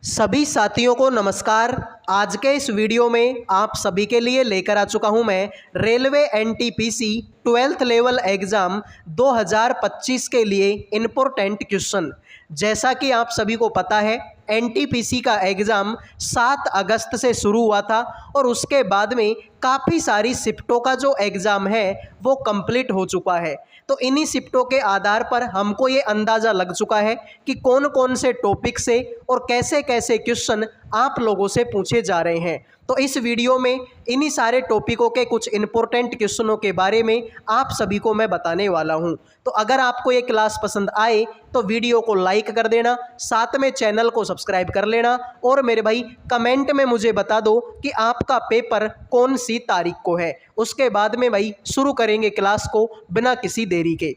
सभी साथियों को नमस्कार। आज के इस वीडियो में आप सभी के लिए लेकर आ चुका हूं मैं railway NTPC 12th level exam 2025 के लिए इम्पोर्टेंट क्वेश्चन। जैसा कि आप सभी को पता है, एनटीपीसी का एग्ज़ाम 7 अगस्त से शुरू हुआ था और उसके बाद में काफ़ी सारी शिफ्टों का जो एग्ज़ाम है वो कंप्लीट हो चुका है। तो इन्हीं शिफ्टों के आधार पर हमको ये अंदाज़ा लग चुका है कि कौन कौन से टॉपिक से और कैसे कैसे क्वेश्चन आप लोगों से पूछे जा रहे हैं। तो इस वीडियो में इन्हीं सारे टॉपिकों के कुछ इंपॉर्टेंट क्वेश्चनों के बारे में आप सभी को मैं बताने वाला हूं। तो अगर आपको ये क्लास पसंद आए तो वीडियो को लाइक कर देना, साथ में चैनल को सब्सक्राइब कर लेना और मेरे भाई कमेंट में मुझे बता दो कि आपका पेपर कौन सी तारीख को है। उसके बाद में भाई शुरू करेंगे क्लास को बिना किसी देरी के।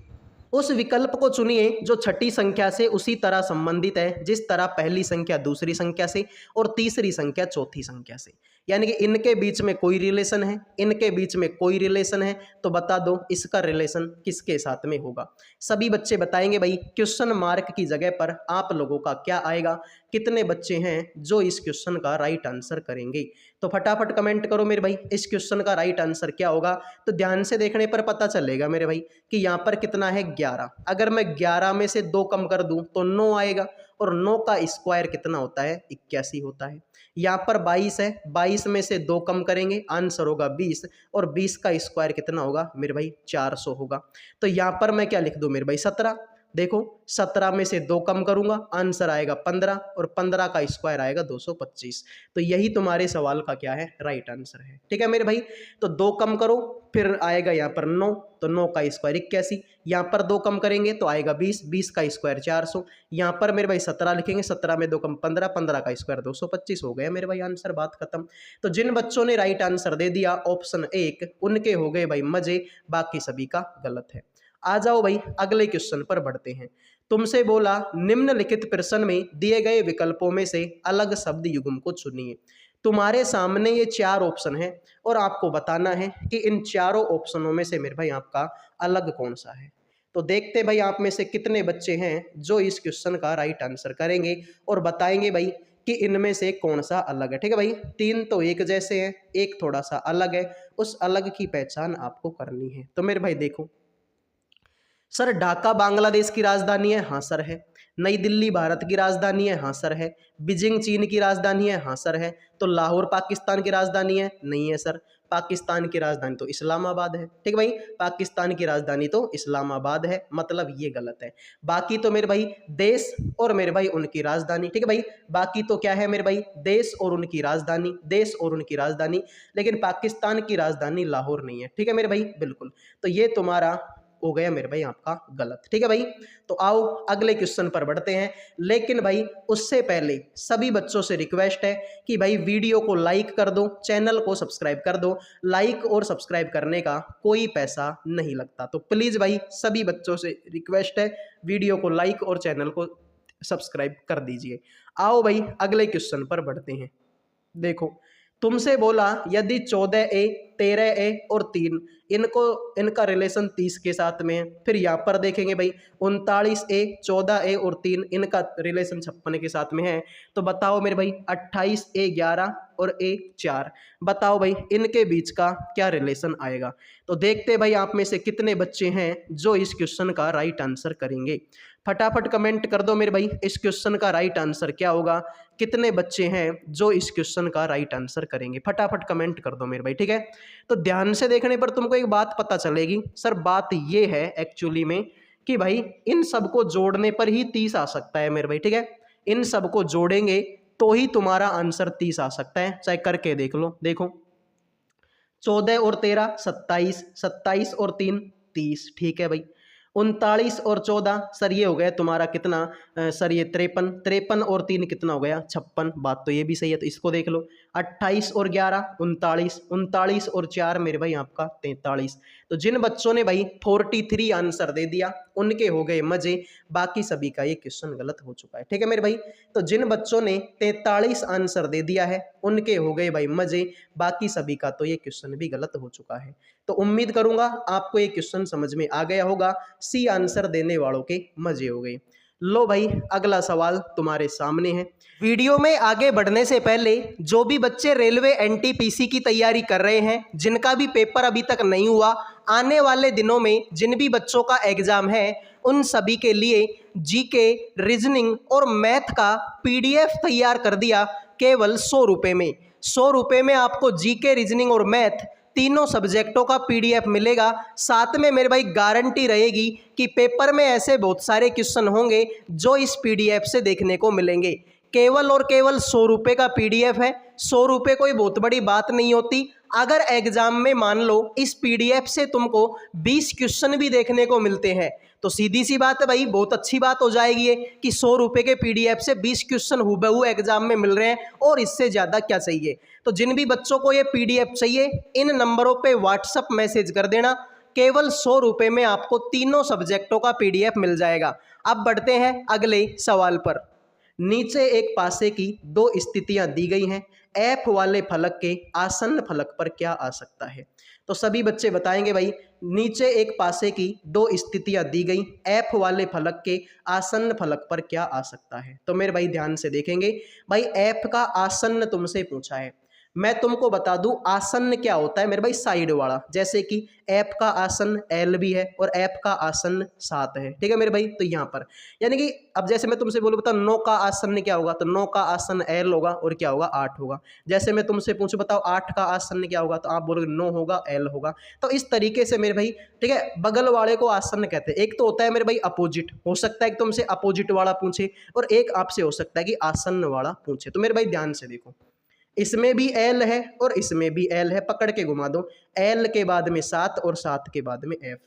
उस विकल्प को चुनिए जो छठी संख्या से उसी तरह संबंधित है जिस तरह पहली संख्या दूसरी संख्या से और तीसरी संख्या चौथी संख्या से। यानी कि इनके बीच में कोई रिलेशन है, इनके बीच में कोई रिलेशन है, तो बता दो इसका रिलेशन किसके साथ में होगा। सभी बच्चे बताएंगे भाई। क्वेश्चन मार्क की जगह पर आप लोगों का क्या आएगा, कितने बच्चे हैं जो इस क्वेश्चन का राइट आंसर करेंगे। तो फटाफट कमेंट करो मेरे भाई, इस क्वेश्चन का राइट आंसर क्या होगा। तो ध्यान से देखने पर पता चलेगा मेरे भाई कि यहाँ पर कितना है 11। अगर मैं 11 में से 2 कम कर दूं तो 9 आएगा और 9 का स्क्वायर कितना होता है 81 होता है। यहाँ पर 22 है, 22 में से 2 कम करेंगे आंसर होगा 20 और 20 का स्क्वायर कितना होगा मेरे भाई 400 होगा। तो यहाँ पर मैं क्या लिख दूं मेरे भाई 17। देखो 17 में से 2 कम करूंगा आंसर आएगा 15 और 15 का स्क्वायर आएगा 225। तो यही तुम्हारे सवाल का क्या है राइट आंसर है। ठीक है मेरे भाई। तो 2 कम करो फिर आएगा यहाँ पर 9, तो 9 का स्क्वायर 81। यहाँ पर 2 कम करेंगे तो आएगा 20, 20 का स्क्वायर 400। यहाँ पर मेरे भाई 17 लिखेंगे, 17 में 2 कम 15, 15 का स्क्वायर 225 हो गया मेरे भाई आंसर, बात खत्म। तो जिन बच्चों ने राइट आंसर दे दिया ऑप्शन 1 उनके हो गए भाई मजे, बाकी सभी का गलत है। आ जाओ भाई अगले क्वेश्चन पर बढ़ते हैं। तुमसे बोला निम्नलिखित प्रश्न में दिए गए विकल्पों में से अलग शब्द युग्म को चुनिए। तुम्हारे सामने ये 4 ऑप्शन है और आपको बताना है कि इन चारों ऑप्शनों में से मेरे भाई आपका अलग कौन सा है। तो देखते भाई आप में से कितने बच्चे हैं जो इस क्वेश्चन का राइट आंसर करेंगे और बताएंगे भाई कि इनमें से कौन सा अलग है। ठीक है भाई, 3 तो एक जैसे हैं, एक थोड़ा सा अलग है, उस अलग की पहचान आपको करनी है। तो मेरे भाई देखो, सर ढाका बांग्लादेश की राजधानी है, हाँ सर है। नई दिल्ली भारत की राजधानी है, हाँ सर है। बीजिंग चीन की राजधानी है, हाँ सर है। तो लाहौर पाकिस्तान की राजधानी है, नहीं है सर। पाकिस्तान की राजधानी तो इस्लामाबाद है। ठीक भाई, पाकिस्तान की राजधानी तो इस्लामाबाद है, मतलब ये गलत है। बाकी तो मेरे भाई देश और मेरे भाई उनकी राजधानी। ठीक है भाई, बाकी तो क्या है मेरे भाई देश और उनकी राजधानी, देश और उनकी राजधानी, लेकिन पाकिस्तान की राजधानी लाहौर नहीं है। ठीक है मेरे भाई, बिल्कुल। तो ये तुम्हारा हो गया मेरे भाई आपका गलत। ठीक है भाई, तो आओ अगले क्वेश्चन पर बढ़ते हैं। लेकिन भाई उससे पहले सभी बच्चों से रिक्वेस्ट है कि भाई वीडियो को लाइक कर दो, चैनल को सब्सक्राइब कर दो। लाइक और सब्सक्राइब करने का कोई पैसा नहीं लगता। तो प्लीज भाई सभी बच्चों से रिक्वेस्ट है, वीडियो को लाइक और चैनल को सब्सक्राइब कर दीजिए। आओ भाई अगले क्वेश्चन पर बढ़ते हैं। देखो तुमसे बोला यदि 14A 13A और 3 इनका रिलेशन 30 के साथ में है। फिर यहाँ पर देखेंगे भाई 39A 14A और 3 इनका रिलेशन 56 के साथ में है। तो बताओ मेरे भाई 28A 11 और A 4, बताओ भाई इनके बीच का क्या रिलेशन आएगा। तो देखते भाई आप में से कितने बच्चे हैं जो इस क्वेश्चन का राइट आंसर करेंगे। फटाफट कमेंट कर दो मेरे भाई, इस क्वेश्चन का राइट आंसर क्या होगा, कितने बच्चे हैं जो इस क्वेश्चन का राइट आंसर करेंगे। फटाफट कमेंट कर दो मेरे भाई। ठीक है, तो ध्यान से देखने पर तुमको एक बात पता चलेगी। सर बात ये है एक्चुअली में कि भाई इन सबको जोड़ने पर ही 30 आ सकता है मेरे भाई। ठीक है, इन सबको जोड़ेंगे तो ही तुम्हारा आंसर 30 आ सकता है, चाहे करके देख लो। देखो 14 और 13 27, 27 और 3 30। ठीक है भाई, 39 और 14 सर ये हो गया तुम्हारा कितना, सर ये 53, 53 और 3 कितना हो गया 56। बात तो ये भी सही है, तो इसको देख लो। 28 और 11 39, 39 और 4 मेरे भाई आपका 43। तो जिन बच्चों ने भाई 43 आंसर दे दिया उनके हो गए मजे, बाकी सभी का ये क्वेश्चन गलत हो चुका है। ठीक है मेरे भाई, तो जिन बच्चों ने 43 आंसर दे दिया है उनके हो गए भाई मजे, बाकी सभी का तो ये क्वेश्चन भी गलत हो चुका है। तो उम्मीद करूंगा आपको ये क्वेश्चन समझ में आ गया होगा। सी आंसर देने वालों के मजे हो गए। लो भाई, अगला सवाल तुम्हारे सामने है। वीडियो में आगे बढ़ने से पहले जो भी बच्चे रेलवे एनटीपीसी की तैयारी कर रहे हैं, जिनका भी पेपर अभी तक नहीं हुआ, आने वाले दिनों में जिन भी बच्चों का एग्जाम है, उन सभी के लिए जीके, रीजनिंग और मैथ का पीडीएफ तैयार कर दिया केवल 100 रुपये में। 100 रुपये में आपको जीके, रीजनिंग और मैथ तीनों सब्जेक्टों का पीडीएफ मिलेगा। साथ में मेरे भाई गारंटी रहेगी कि पेपर में ऐसे बहुत सारे क्वेश्चन होंगे जो इस पीडीएफ से देखने को मिलेंगे। केवल और केवल 100 रुपये का पीडीएफ है। 100 रुपये कोई बहुत बड़ी बात नहीं होती। अगर एग्जाम में मान लो इस पीडीएफ से तुमको 20 क्वेश्चन भी देखने को मिलते हैं तो सीधी सी बात है भाई, बहुत अच्छी बात हो जाएगी ये कि 100 रुपये के पीडीएफ से 20 क्वेश्चन हुबहू एग्जाम में मिल रहे हैं, और इससे ज़्यादा क्या चाहिए। तो जिन भी बच्चों को ये पीडीएफ चाहिए, इन नंबरों पे व्हाट्सअप मैसेज कर देना। केवल 100 रुपये में आपको तीनों सब्जेक्टों का पीडीएफ मिल जाएगा। अब बढ़ते हैं अगले सवाल पर। नीचे एक पासे की दो स्थितियां दी गई हैं। एफ वाले फलक के आसन्न फलक पर क्या आ सकता है। तो सभी बच्चे बताएंगे भाई, नीचे एक पासे की दो स्थितियां दी गई, एफ वाले फलक के आसन्न फलक पर क्या आ सकता है। तो मेरे भाई ध्यान से देखेंगे। भाई एफ का आसन्न तुमसे पूछा है। मैं तुमको बता दूं आसन्न क्या होता है मेरे भाई, साइड वाला। जैसे कि एफ का आसन्न एल भी है और एफ का आसन्न 7 है, ठीक है मेरे भाई। तो यहाँ पर यानी कि अब जैसे मैं तुमसे बोलूँ बताओ 9 का आसन्न क्या होगा, तो 9 का आसन्न एल होगा और क्या होगा 8 होगा। जैसे मैं तुमसे पूछूं बताओ 8 का आसन्न क्या होगा, तो आप बोलोगे 9 होगा एल होगा। तो इस तरीके से मेरे भाई, ठीक है, बगल वाले को आसन्न कहते हैं। एक तो होता है मेरे भाई अपोजिट, हो सकता है कि तुमसे अपोजिट वाला पूछे, और एक आपसे हो सकता है कि आसन्न वाला पूछे। तो मेरे भाई ध्यान से देखो, इसमें भी एल है और इसमें भी एल है। पकड़ के घुमा दो, एल के बाद में 7 और 7 के बाद में एफ,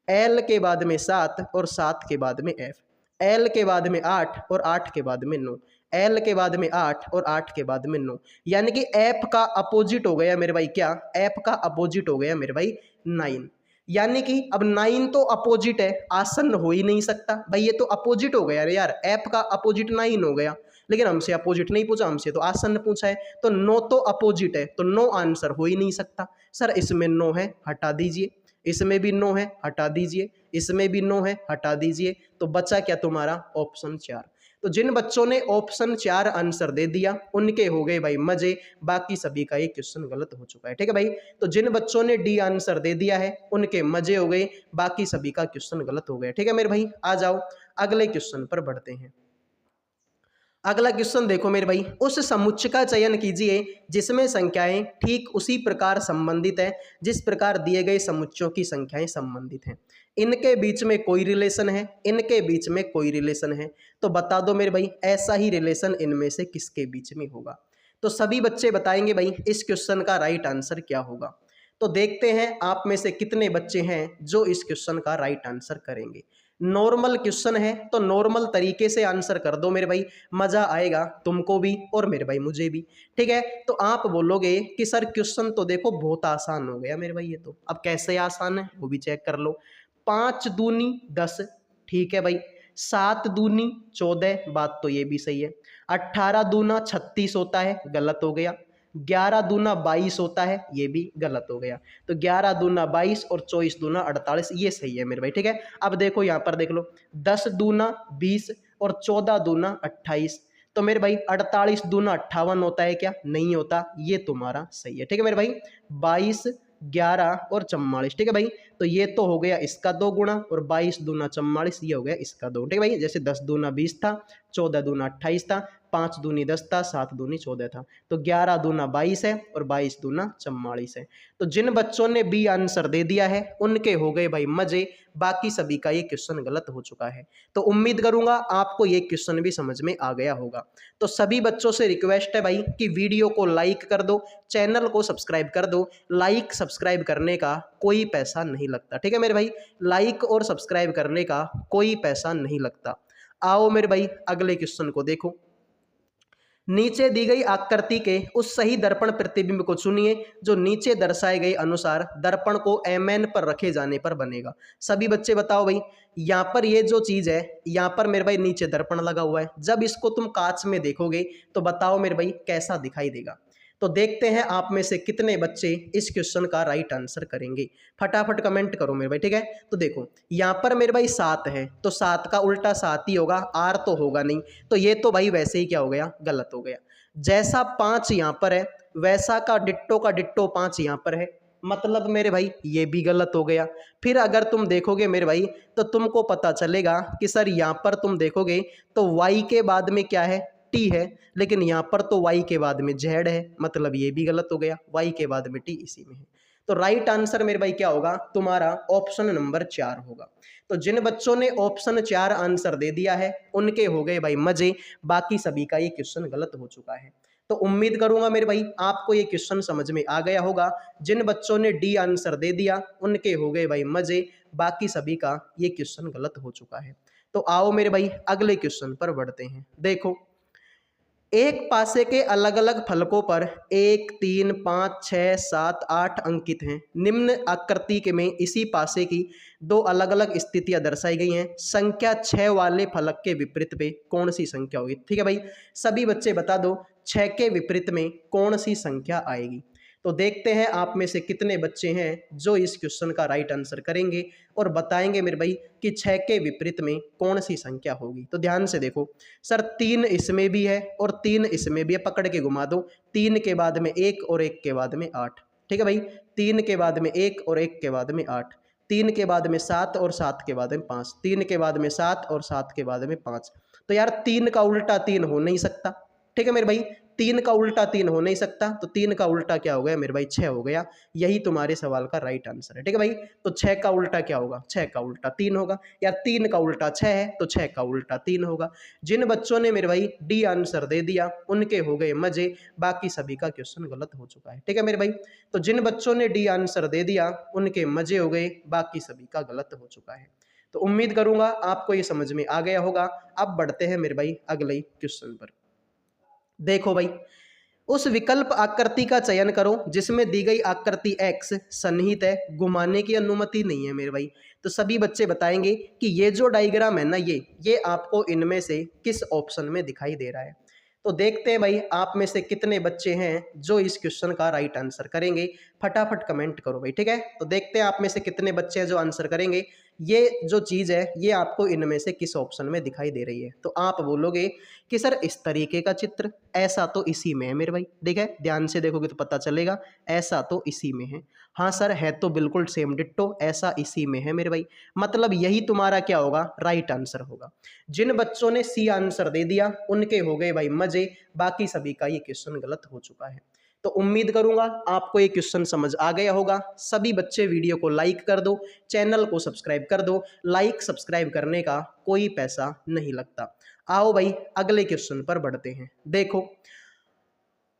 एल के बाद में 7 और 7 के बाद में एफ, एल के बाद में 8 और 8 के बाद में 9, एल के बाद में 8 और 8 के बाद में 9। यानी कि एफ का अपोजिट हो गया मेरे भाई क्या, एफ का अपोजिट हो गया मेरे भाई 9। यानी कि अब 9 तो अपोजिट है, आसन्न हो ही नहीं सकता भाई, ये तो अपोजिट हो गया यार, एफ का अपोजिट 9 हो गया। लेकिन हमसे अपोजिट नहीं पूछा, हमसे तो आसन्न पूछा है। तो 9 तो अपोजिट है, तो 9 आंसर हो ही नहीं सकता। सर इसमें 9 है, हटा दीजिए, इसमें भी 9 है, हटा दीजिए, इसमें भी 9 है, हटा दीजिए। तो बचा क्या तुम्हारा, ऑप्शन 4। तो जिन बच्चों ने ऑप्शन 4 आंसर दे दिया उनके हो गए भाई मजे, बाकी सभी का ये क्वेश्चन गलत हो चुका है, ठीक है भाई। तो जिन बच्चों ने डी आंसर दे दिया है उनके मजे हो गए, बाकी सभी का क्वेश्चन गलत हो गया, ठीक है मेरे भाई। आ जाओ अगले क्वेश्चन पर बढ़ते हैं। अगला क्वेश्चन देखो मेरे भाई, उस समुच्चय का चयन कीजिए जिसमें संख्याएं ठीक उसी प्रकार संबंधित है जिस प्रकार दिए गए समुच्चयों की संख्याएं संबंधित हैं। इनके बीच में कोई रिलेशन है, इनके बीच में कोई रिलेशन है। तो बता दो मेरे भाई ऐसा ही रिलेशन इनमें से किसके बीच में होगा। तो सभी बच्चे बताएंगे भाई इस क्वेश्चन का राइट आंसर क्या होगा। तो देखते हैं आप में से कितने बच्चे हैं जो इस क्वेश्चन का राइट आंसर करेंगे। नॉर्मल क्वेश्चन है तो नॉर्मल तरीके से आंसर कर दो मेरे भाई, मजा आएगा तुमको भी और मेरे भाई मुझे भी, ठीक है। तो आप बोलोगे कि सर क्वेश्चन तो देखो बहुत आसान हो गया मेरे भाई, ये तो अब कैसे आसान है वो भी चेक कर लो। 5 दूनी 10, ठीक है भाई। 7 दूनी 14, बात तो ये भी सही है। 18 दूना 36 होता है, गलत हो गया। 11 दूना 22 होता है, ये भी गलत हो गया। तो 11 दूना 22 और 24 दूना 48, ये सही है मेरे भाई, ठीक है। अब देखो यहाँ पर देख लो, 10 दूना 20 और 14 दूना 28। तो मेरे भाई 48 दूना 58 होता है क्या, नहीं होता, ये तुम्हारा सही है, ठीक है मेरे भाई। 22 11 और 44, ठीक है भाई। तो ये तो हो गया इसका 2 गुना, और 22 दूना 44 ये हो गया इसका 2, ठीक है भाई। जैसे 10 दूना 20 था, 14 दूना 28 था, 5 दूनी 10 था, 7 दूनी 14 था। तो 11 दूना 22 है और 22 दूना 44 है। तो जिन बच्चों ने बी आंसर दे दिया है उनके हो गए भाई मजे, बाकी सभी का ये क्वेश्चन गलत हो चुका है। तो उम्मीद करूंगा आपको ये क्वेश्चन भी समझ में आ गया होगा। तो सभी बच्चों से रिक्वेस्ट है भाई कि वीडियो को लाइक कर दो, चैनल को सब्सक्राइब कर दो। लाइक सब्सक्राइब करने का कोई पैसा नहीं लगता, ठीक है मेरे भाई। लाइक और सब्सक्राइब करने का कोई पैसा नहीं लगता। आओ मेरे भाई अगले क्वेश्चन को देखो। नीचे दी गई आकृति के उस सही दर्पण प्रतिबिंब को चुनिए जो नीचे दर्शाए गए अनुसार दर्पण को mn पर रखे जाने पर बनेगा। सभी बच्चे बताओ भाई, यहाँ पर ये जो चीज है, यहाँ पर मेरे भाई नीचे दर्पण लगा हुआ है। जब इसको तुम कांच में देखोगे तो बताओ मेरे भाई कैसा दिखाई देगा। तो देखते हैं आप में से कितने बच्चे इस क्वेश्चन का राइट आंसर करेंगे। फटाफट कमेंट करो मेरे भाई, ठीक है। तो देखो यहाँ पर मेरे भाई 7 है, तो 7 का उल्टा 7 ही होगा, आर तो होगा नहीं, तो ये तो भाई वैसे ही क्या हो गया, गलत हो गया। जैसा 5 यहाँ पर है वैसा का डिट्टो 5 यहाँ पर है, मतलब मेरे भाई ये भी गलत हो गया। फिर अगर तुम देखोगे मेरे भाई तो तुमको पता चलेगा कि सर यहाँ पर तुम देखोगे तो y के बाद में क्या है, t है, लेकिन यहाँ पर तो y के बाद में z है, मतलब ये भी गलत हो गया, y के बाद में t इसी में है। तो राइट आंसर मेरे भाई क्या होगा तुम्हारा, ऑप्शन नंबर 4 होगा। तो जिन बच्चों ने ऑप्शन 4 आंसर दे दिया है उनके हो गए भाई मजे, बाकी सभी का ये क्वेश्चन गलत हो चुका है। तो उम्मीद करूंगा मेरे भाई आपको ये क्वेश्चन समझ में आ गया होगा। जिन बच्चों ने डी आंसर दे दिया उनके हो गए भाई मजे, बाकी सभी का ये क्वेश्चन गलत हो चुका है। तो आओ मेरे भाई अगले क्वेश्चन पर बढ़ते हैं। देखो एक पासे के अलग अलग फलकों पर 1, 3, 5, 6, 7, 8 अंकित हैं। निम्न आकृति के में इसी पासे की दो अलग अलग स्थितियां दर्शाई गई हैं। संख्या 6 वाले फलक के विपरीत पे कौन सी संख्या होगी। ठीक है भाई, सभी बच्चे बता दो 6 के विपरीत में कौन सी संख्या आएगी। तो देखते हैं आप में से कितने बच्चे हैं जो इस क्वेश्चन का राइट आंसर करेंगे और बताएंगे मेरे भाई कि 6 के विपरीत में कौन सी संख्या होगी। तो ध्यान से देखो सर, 3 इसमें भी है और 3 इसमें भी है, पकड़ के घुमा दो। 3 के बाद में 1 और 1 के बाद में 8। ठीक है भाई, 3 के बाद में 1 और 1 के बाद में 8, 3 के बाद में 7 और 7 के बाद में 5, 3 के बाद में 7 और 7 के बाद में 5। तो यार 3 का उल्टा 3 हो नहीं सकता। ठीक है मेरे भाई, 3 का उल्टा 3 हो नहीं सकता, तो 3 का उल्टा क्या हो गया मेरे भाई, 6 हो गया। यही तुम्हारे सवाल का राइट आंसर है। ठीक है भाई, तो 6 का उल्टा क्या होगा, 6 का उल्टा 3 होगा। या 3 का उल्टा 6 है तो 6 का उल्टा 3 होगा। जिन बच्चों ने मेरे भाई डी आंसर दे दिया उनके हो गए मजे, बाकी सभी का क्वेश्चन गलत हो चुका है। ठीक है मेरे भाई, तो जिन बच्चों ने डी आंसर दे दिया उनके मजे हो गए, बाकी सभी का गलत हो चुका है। तो उम्मीद करूंगा आपको ये समझ में आ गया होगा। अब बढ़ते हैं मेरे भाई अगले क्वेश्चन पर। देखो भाई, उस विकल्प आकृति का चयन करो जिसमें दी गई आकृति x सन्निहित है, घुमाने की अनुमति नहीं है मेरे भाई। तो सभी बच्चे बताएंगे कि ये जो डायग्राम है ना, ये आपको इनमें से किस ऑप्शन में दिखाई दे रहा है। तो देखते हैं भाई आप में से कितने बच्चे हैं जो इस क्वेश्चन का राइट आंसर करेंगे। फटाफट कमेंट करो भाई, ठीक है। तो देखते हैं आप में से कितने बच्चे हैं जो आंसर करेंगे। ये जो चीज़ है ये आपको इनमें से किस ऑप्शन में दिखाई दे रही है। तो आप बोलोगे कि सर इस तरीके का चित्र, ऐसा तो इसी में है मेरे भाई। देखिए ध्यान से देखोगे तो पता चलेगा, ऐसा तो इसी में है। हाँ सर, है तो बिल्कुल सेम डिट्टो, ऐसा इसी में है मेरे भाई। मतलब यही तुम्हारा क्या होगा, राइट आंसर होगा। जिन बच्चों ने सी आंसर दे दिया उनके हो गए भाई मजे, बाकी सभी का ये क्वेश्चन गलत हो चुका है। तो उम्मीद करूंगा आपको ये क्वेश्चन समझ आ गया होगा। सभी बच्चे वीडियो को लाइक कर दो, चैनल को सब्सक्राइब कर दो। लाइक सब्सक्राइब करने का कोई पैसा नहीं लगता। आओ भाई अगले क्वेश्चन पर बढ़ते हैं। देखो,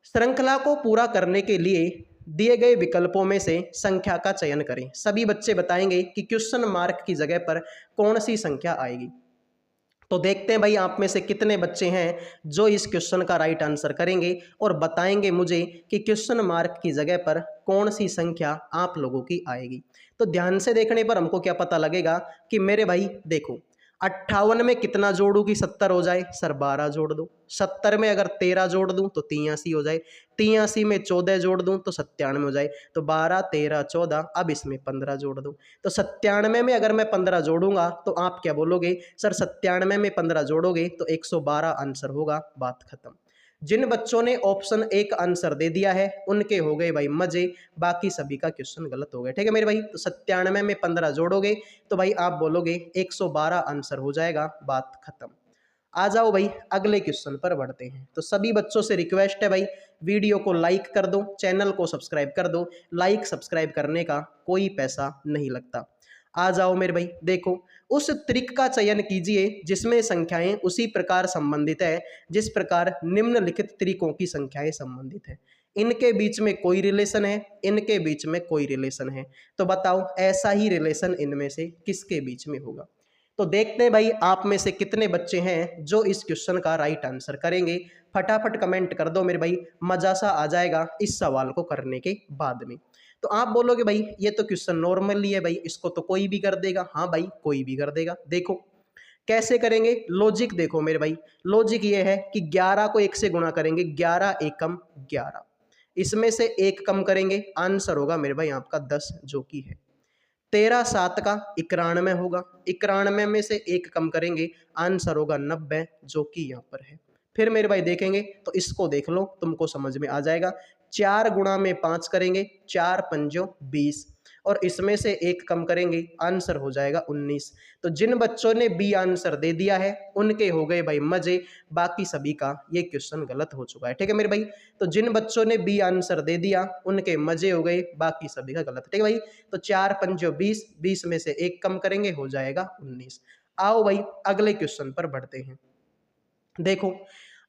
श्रृंखला को पूरा करने के लिए दिए गए विकल्पों में से संख्या का चयन करें। सभी बच्चे बताएंगे कि क्वेश्चन मार्क की जगह पर कौन सी संख्या आएगी। तो देखते हैं भाई आप में से कितने बच्चे हैं जो इस क्वेश्चन का राइट आंसर करेंगे और बताएंगे मुझे कि क्वेश्चन मार्क की जगह पर कौन सी संख्या आप लोगों की आएगी। तो ध्यान से देखने पर हमको क्या पता लगेगा कि मेरे भाई देखो, 58 में कितना जोड़ूं कि 70 हो जाए, सर 12 जोड़ दो। 70 में अगर 13 जोड़ दूं तो 83 हो जाए। 83 में 14 जोड़ दूं तो 97 हो जाए। तो 12, 13, 14, अब इसमें 15 जोड़ दो। तो 97 में अगर मैं 15 जोड़ूंगा तो आप क्या बोलोगे, सर 97 में 15 जोड़ोगे तो 112 आंसर होगा, बात खत्म। जिन बच्चों ने ऑप्शन 1 आंसर दे दिया है उनके हो गए भाई मजे, बाकी सभी का क्वेश्चन गलत हो गया। ठीक है मेरे भाई, तो 97 में 15 जोड़ोगे तो भाई आप बोलोगे 112 आंसर हो जाएगा, बात खत्म। आ जाओ भाई अगले क्वेश्चन पर बढ़ते हैं। तो सभी बच्चों से रिक्वेस्ट है भाई, वीडियो को लाइक कर दो, चैनल को सब्सक्राइब कर दो। लाइक सब्सक्राइब करने का कोई पैसा नहीं लगता। आ जाओ मेरे भाई, देखो उस त्रिक का चयन कीजिए जिसमें संख्याएं उसी प्रकार संबंधित है जिस प्रकार निम्नलिखित त्रिकों की संख्याएं संबंधित है। इनके बीच में कोई रिलेशन है, इनके बीच में कोई रिलेशन है। तो बताओ ऐसा ही रिलेशन इनमें से किसके बीच में होगा। तो देखते हैं भाई आप में से कितने बच्चे हैं जो इस क्वेश्चन का राइट आंसर करेंगे। फटाफट कमेंट कर दो मेरे भाई, मजा सा आ जाएगा इस सवाल को करने के बाद में। तो आप बोलोगे भाई ये तो क्वेश्चन नॉर्मली है भाई, इसको तो कोई भी कर देगा। हाँ भाई, कोई भी कर देगा। देखो कैसे करेंगे, लॉजिक देखो मेरे भाई। लॉजिक ये है कि 11 को 1 से गुणा करेंगे, 11 एकम 11। इसमें से 1 कम करेंगे, आंसर होगा मेरे भाई आपका 10 जो कि है। 13 7 का 91 होगा, 91 में से 1 कम करेंगे, आंसर होगा 90 जो कि यहाँ पर है। फिर मेरे भाई देखेंगे तो इसको देख लो, तुमको समझ में आ जाएगा। 4 गुणा में 5 करेंगे, 4 पंजो 20 और इसमें से 1 कम करेंगे, आंसर हो जाएगा 19। तो जिन बच्चों ने बी आंसर दे दिया है उनके हो गए भाई मजे, बाकी सभी का ये क्वेश्चन गलत हो चुका है। ठीक है मेरे भाई, तो जिन बच्चों ने बी आंसर दे दिया उनके मजे हो गए, बाकी सभी का गलत। ठीक है भाई, तो 4 पंजो 20, 20 में से 1 कम करेंगे, हो जाएगा 19। आओ भाई अगले क्वेश्चन पर बढ़ते हैं। देखो,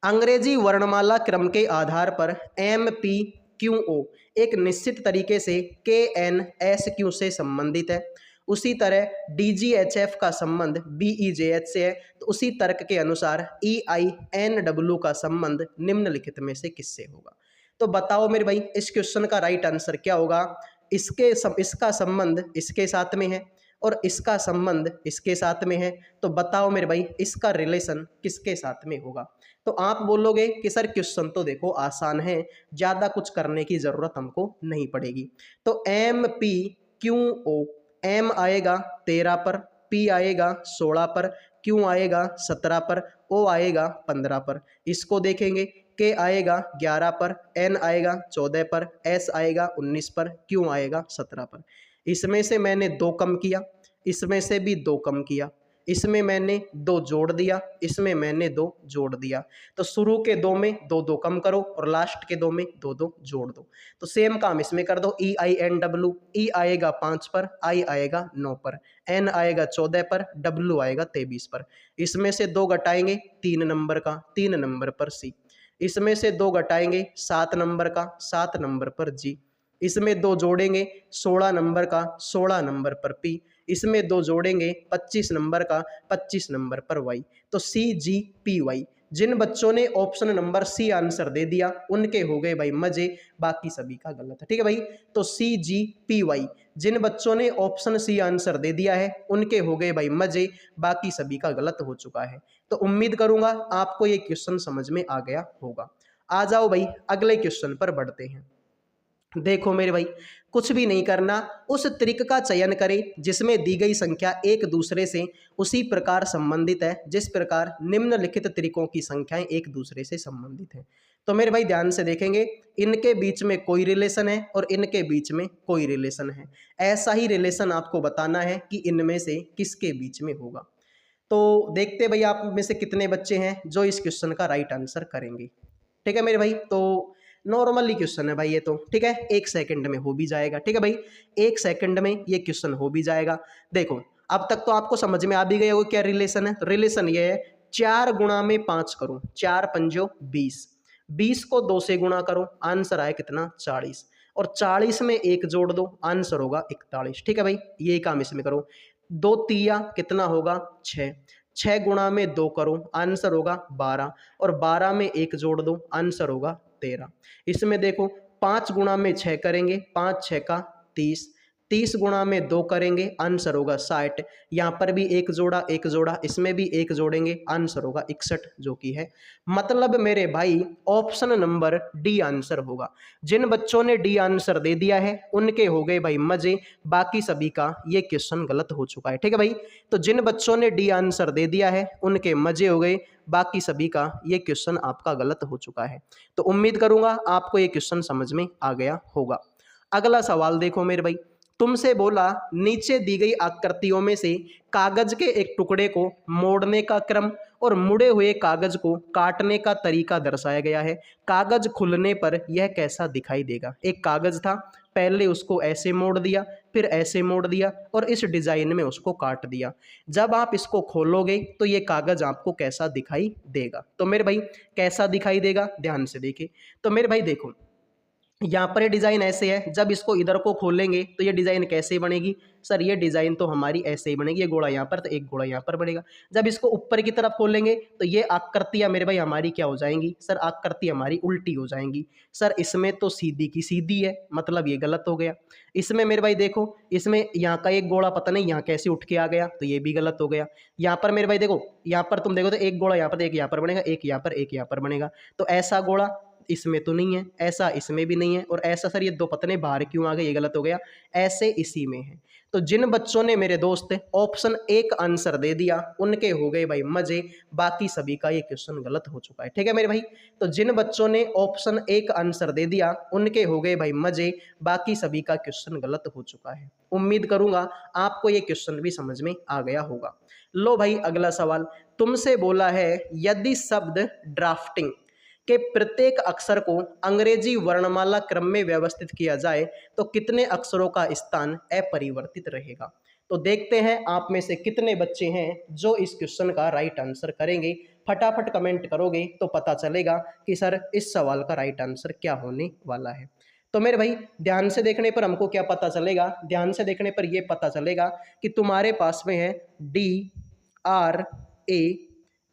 अंग्रेजी वर्णमाला क्रम के आधार पर MPQO एक निश्चित तरीके से KNSQ से संबंधित है। उसी तरह DGHF का संबंध BEJH से है, तो उसी तर्क के अनुसार EINW का संबंध निम्नलिखित में से किससे होगा। तो बताओ मेरे भाई इस क्वेश्चन का राइट आंसर क्या होगा। इसका संबंध इसके साथ में है और इसका संबंध इसके साथ में है, तो बताओ मेरे भाई इसका रिलेशन किसके साथ में होगा। तो आप बोलोगे कि सर क्वेश्चन तो देखो आसान है, ज़्यादा कुछ करने की ज़रूरत हमको नहीं पड़ेगी। तो MPQO, M आएगा 13 पर, P आएगा 16 पर, Q आएगा 17 पर, O आएगा 15 पर। इसको देखेंगे, K आएगा 11 पर, N आएगा 14 पर, S आएगा 19 पर, Q आएगा 17 पर। इसमें से मैंने 2 कम किया, इसमें से भी 2 कम किया, इसमें मैंने 2 जोड़ दिया, इसमें मैंने 2 जोड़ दिया। तो शुरू के 2 में 2 2 कम करो और लास्ट के 2 में 2 2 जोड़ दो। तो सेम काम इसमें कर दो, EINW, E आएगा 5 पर, I आएगा 9 पर, N आएगा 14 पर, W आएगा 23 पर। इसमें से 2 घटाएंगे 3 नंबर का, 3 नंबर पर C। इसमें से 2 घटाएंगे 7 नंबर का, 7 नंबर पर G। इसमें 2 जोड़ेंगे 16 नंबर का, 16 नंबर पर P। इसमें 2 जोड़ेंगे 25 नंबर का, 25 नंबर पर Y। तो CGPY। जिन बच्चों ने ऑप्शन नंबर सी आंसर दे दिया उनके हो गए भाई मजे, बाकी सभी का गलत है। ठीक है भाई, तो CGPY। जिन बच्चों ने ऑप्शन सी आंसर दे दिया है उनके हो गए भाई मजे, बाकी सभी का गलत हो चुका है। तो उम्मीद करूंगा आपको ये क्वेश्चन समझ में आ गया होगा। आ जाओ भाई अगले क्वेश्चन पर बढ़ते हैं। देखो मेरे भाई, कुछ भी नहीं करना, उस त्रिक का चयन करें जिसमें दी गई संख्या एक दूसरे से उसी प्रकार संबंधित है जिस प्रकार निम्नलिखित त्रिकों की संख्याएं एक दूसरे से संबंधित हैं। तो मेरे भाई ध्यान से देखेंगे, इनके बीच में कोई रिलेशन है और इनके बीच में कोई रिलेशन है। ऐसा ही रिलेशन आपको बताना है कि इनमें से किसके बीच में होगा। तो देखते भाई आप में से कितने बच्चे हैं जो इस क्वेश्चन का राइट आंसर करेंगे। ठीक है मेरे भाई, तो नॉर्मली क्वेश्चन है भाई ये तो, ठीक है, 1 सेकंड में हो भी जाएगा। ठीक है भाई, 1 सेकंड में ये क्वेश्चन हो भी जाएगा। देखो अब तक तो आपको समझ में आ भी गया होगा क्या रिलेशन है। रिलेशन ये है, 4 गुणा में 5 करो, 4 पंजो 20, 20 को 2 से गुणा करो, आंसर आया कितना 40, और 40 में 1 जोड़ दो, आंसर होगा 41। ठीक है भाई, यही काम इसमें करो। 2 तिया कितना होगा 6, 6 गुणा में 2 करो, आंसर होगा 12, और 12 में 1 जोड़ दो, आंसर होगा 13। इसमें देखो 5 गुणा में 6 करेंगे, 5 6 का 30, 30 गुणा में 2 करेंगे, आंसर होगा 60। यहाँ पर भी 1 जोड़ा 1 जोड़ा, इसमें भी 1 जोड़ेंगे, आंसर होगा 61 जो कि है। मतलब मेरे भाई ऑप्शन नंबर डी आंसर होगा। जिन बच्चों ने डी आंसर दे दिया है उनके हो गए भाई मजे, बाकी सभी का ये क्वेश्चन गलत हो चुका है। ठीक है भाई, तो जिन बच्चों ने डी आंसर दे दिया है उनके मजे हो गए, बाकी सभी का ये क्वेश्चन आपका गलत हो चुका है। तो उम्मीद करूंगा आपको ये क्वेश्चन समझ में आ गया होगा। अगला सवाल देखो मेरे भाई, तुमसे बोला नीचे दी गई आकृतियों में से कागज के एक टुकड़े को मोड़ने का क्रम और मुड़े हुए कागज को काटने का तरीका दर्शाया गया है। कागज खुलने पर यह कैसा दिखाई देगा। एक कागज था, पहले उसको ऐसे मोड़ दिया, फिर ऐसे मोड़ दिया और इस डिजाइन में उसको काट दिया। जब आप इसको खोलोगे तो ये कागज आपको कैसा दिखाई देगा। तो मेरे भाई कैसा दिखाई देगा, ध्यान से देखिए। तो मेरे भाई देखो, यहाँ पर ये डिज़ाइन ऐसे है, जब इसको इधर को खोलेंगे तो ये डिज़ाइन कैसे बनेगी। सर ये डिज़ाइन तो हमारी ऐसे ही बनेगी, ये गोला यहाँ पर तो एक गोला यहाँ पर बनेगा। जब इसको ऊपर की तरफ खोलेंगे तो ये आकृतियाँ मेरे भाई हमारी क्या हो जाएंगी। सर आकृति हमारी उल्टी हो जाएंगी। सर इसमें तो सीधी की सीधी है, मतलब ये गलत हो गया। इसमें मेरे भाई देखो, इसमें यहाँ का एक गोला पता नहीं यहाँ कैसे उठ के आ गया, तो ये भी गलत हो गया। यहाँ पर मेरे भाई देखो, यहाँ पर तुम देखो तो एक गोला यहाँ पर, एक यहाँ पर बनेगा, एक यहाँ पर, एक यहाँ पर बनेगा। तो ऐसा गोला इसमें तो नहीं है, ऐसा इसमें भी नहीं है, और ऐसा सर ये दो पतने बाहर क्यों आ गए, ये गलत हो गया, ऐसे इसी में है। तो जिन बच्चों ने मेरे दोस्त ऑप्शन ए का आंसर दे दिया उनके हो गए भाई मजे, बाकी सभी का ये क्वेश्चन गलत हो चुका है। ठीक है मेरे भाई, तो जिन बच्चों ने ऑप्शन ए का आंसर दे दिया उनके हो गए भाई मजे, बाकी सभी का क्वेश्चन गलत हो चुका है। उम्मीद करूंगा आपको ये क्वेश्चन भी समझ में आ गया होगा। लो भाई अगला सवाल तुमसे बोला है, यदि शब्द ड्राफ्टिंग के प्रत्येक अक्षर को अंग्रेजी वर्णमाला क्रम में व्यवस्थित किया जाए तो कितने अक्षरों का स्थान अपरिवर्तित रहेगा। तो देखते हैं आप में से कितने बच्चे हैं जो इस क्वेश्चन का राइट आंसर करेंगे। फटाफट कमेंट करोगे तो पता चलेगा कि सर इस सवाल का राइट आंसर क्या होने वाला है। तो मेरे भाई ध्यान से देखने पर हमको क्या पता चलेगा, ध्यान से देखने पर यह पता चलेगा कि तुम्हारे पास में है D R A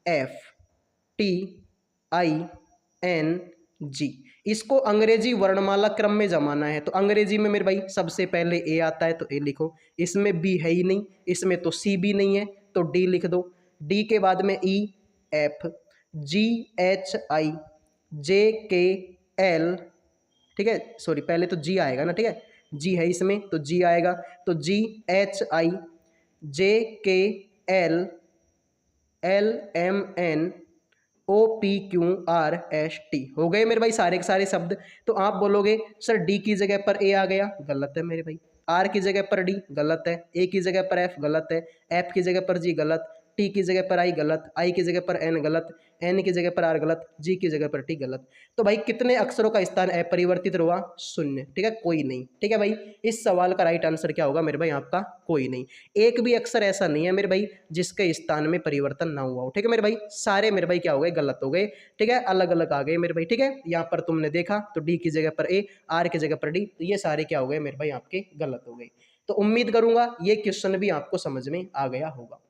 F T I N G, इसको अंग्रेजी वर्णमाला क्रम में जमाना है। तो अंग्रेजी में मेरे भाई सबसे पहले ए आता है तो ए लिखो, इसमें बी है ही नहीं, इसमें तो सी भी नहीं है तो डी लिख दो, डी के बाद में E F G H I J K L, ठीक है सॉरी पहले तो जी आएगा ना, ठीक है जी है इसमें तो जी आएगा, तो जी H I J K L L M N O P Q R S T, हो गए मेरे भाई सारे के सारे शब्द। तो आप बोलोगे सर डी की जगह पर ए आ गया, गलत है मेरे भाई, आर की जगह पर डी गलत है, ए की जगह पर एफ गलत है, एफ की जगह पर जी गलत, टी की जगह पर आई गलत, आई की जगह पर एन गलत, एन की जगह पर आर गलत, जी की जगह पर टी गलत। तो भाई कितने अक्षरों का स्थान अपरिवर्तित रहा, शून्य, ठीक है कोई नहीं। ठीक है भाई, इस सवाल का राइट आंसर क्या होगा मेरे भाई आपका, कोई नहीं। एक भी अक्षर ऐसा नहीं है मेरे भाई जिसके स्थान में परिवर्तन ना हुआ हो। ठीक है मेरे भाई, सारे मेरे भाई क्या हो गए, गलत हो गए। ठीक है, अलग अलग आ गए मेरे भाई। ठीक है, यहाँ पर तुमने देखा तो डी की जगह पर ए, आर की जगह पर डी, तो ये सारे क्या हो गए मेरे भाई आपके गलत हो गए। तो उम्मीद करूंगा ये क्वेश्चन भी आपको समझ में आ गया होगा।